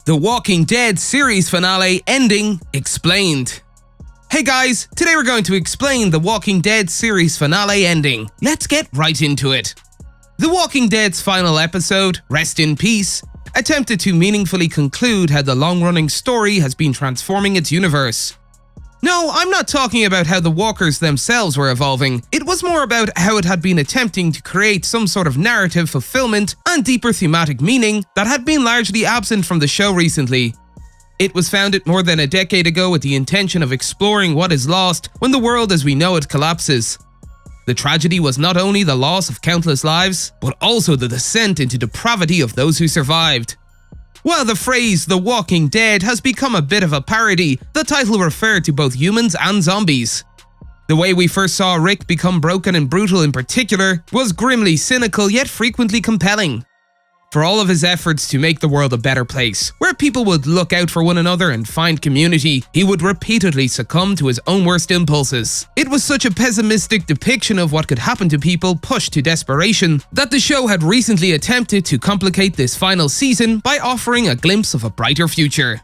The Walking Dead series finale ending explained. Hey guys, today we're going to explain The Walking Dead series finale ending. Let's get right into it. The Walking Dead's final episode, Rest in Peace, attempted to meaningfully conclude how the long-running story has been transforming its universe. No, I'm not talking about how the walkers themselves were evolving. It was more about how it had been attempting to create some sort of narrative fulfillment and deeper thematic meaning that had been largely absent from the show recently. It was founded more than a decade ago with the intention of exploring what is lost when the world as we know it collapses. The tragedy was not only the loss of countless lives, but also the descent into depravity of those who survived. While the phrase The Walking Dead has become a bit of a parody, the title referred to both humans and zombies. The way we first saw Rick become broken and brutal in particular was grimly cynical yet frequently compelling. For all of his efforts to make the world a better place, where people would look out for one another and find community, he would repeatedly succumb to his own worst impulses. It was such a pessimistic depiction of what could happen to people pushed to desperation that the show had recently attempted to complicate this final season by offering a glimpse of a brighter future.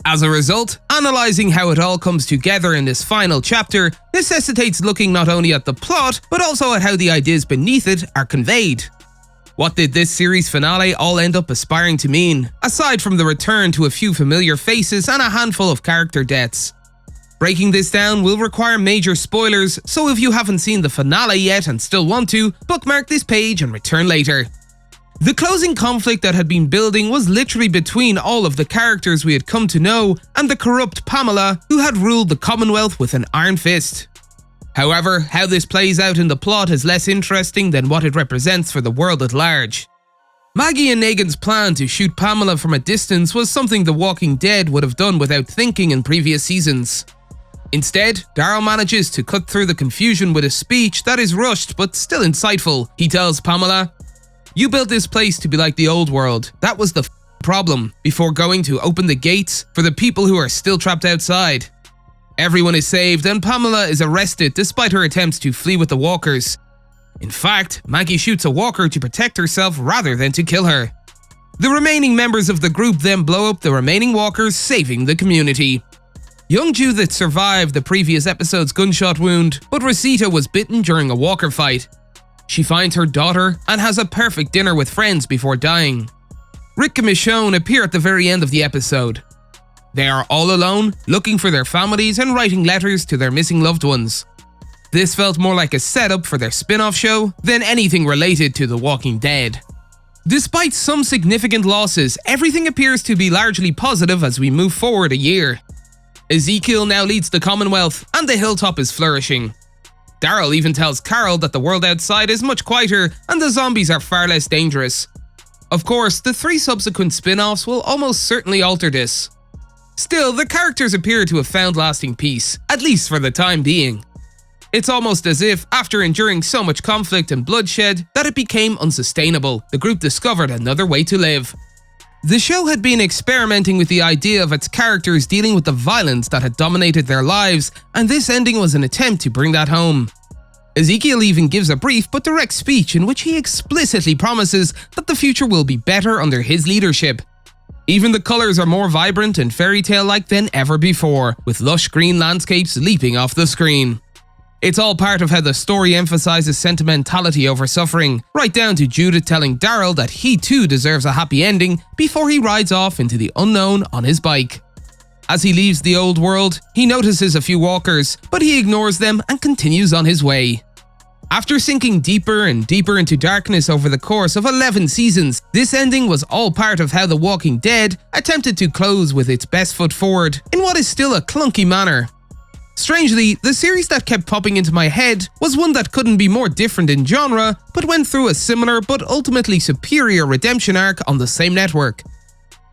As a result, analysing how it all comes together in this final chapter necessitates looking not only at the plot, but also at how the ideas beneath it are conveyed. What did this series finale all end up aspiring to mean, aside from the return to a few familiar faces and a handful of character deaths? Breaking this down will require major spoilers, so if you haven't seen the finale yet and still want to, bookmark this page and return later. The closing conflict that had been building was literally between all of the characters we had come to know and the corrupt Pamela, who had ruled the Commonwealth with an iron fist. However, how this plays out in the plot is less interesting than what it represents for the world at large. Maggie and Negan's plan to shoot Pamela from a distance was something The Walking Dead would have done without thinking in previous seasons. Instead, Daryl manages to cut through the confusion with a speech that is rushed but still insightful. He tells Pamela, "You built this place to be like the old world. That was the problem," before going to open the gates for the people who are still trapped outside. Everyone is saved and Pamela is arrested despite her attempts to flee with the walkers. In fact, Maggie shoots a walker to protect herself rather than to kill her. The remaining members of the group then blow up the remaining walkers, saving the community. Young Judith survived the previous episode's gunshot wound, but Rosita was bitten during a walker fight. She finds her daughter and has a perfect dinner with friends before dying. Rick and Michonne appear at the very end of the episode. They are all alone, looking for their families and writing letters to their missing loved ones. This felt more like a setup for their spin-off show than anything related to The Walking Dead. Despite some significant losses, everything appears to be largely positive as we move forward a year. Ezekiel now leads the Commonwealth, and the hilltop is flourishing. Daryl even tells Carol that the world outside is much quieter and the zombies are far less dangerous. Of course, the 3 subsequent spin-offs will almost certainly alter this. Still, the characters appear to have found lasting peace, at least for the time being. It's almost as if, after enduring so much conflict and bloodshed, that it became unsustainable. The group discovered another way to live. The show had been experimenting with the idea of its characters dealing with the violence that had dominated their lives, and this ending was an attempt to bring that home. Ezekiel even gives a brief but direct speech in which he explicitly promises that the future will be better under his leadership. Even the colours are more vibrant and fairy tale-like than ever before, with lush green landscapes leaping off the screen. It's all part of how the story emphasises sentimentality over suffering, right down to Judith telling Daryl that he too deserves a happy ending before he rides off into the unknown on his bike. As he leaves the old world, he notices a few walkers, but he ignores them and continues on his way. After sinking deeper and deeper into darkness over the course of 11 seasons, this ending was all part of how The Walking Dead attempted to close with its best foot forward in what is still a clunky manner. Strangely, the series that kept popping into my head was one that couldn't be more different in genre, but went through a similar but ultimately superior redemption arc on the same network.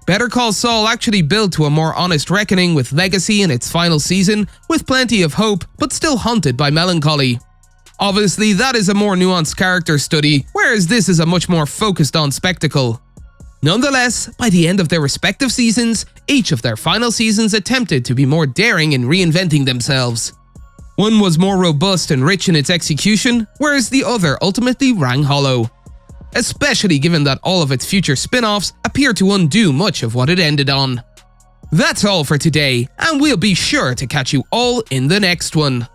Better Call Saul actually built to a more honest reckoning with legacy in its final season, with plenty of hope, but still haunted by melancholy. Obviously, that is a more nuanced character study, whereas this is a much more focused on spectacle. Nonetheless, by the end of their respective seasons, each of their final seasons attempted to be more daring in reinventing themselves. One was more robust and rich in its execution, whereas the other ultimately rang hollow. especially given that all of its future spin-offs appear to undo much of what it ended on. That's all for today, and we'll be sure to catch you all in the next one.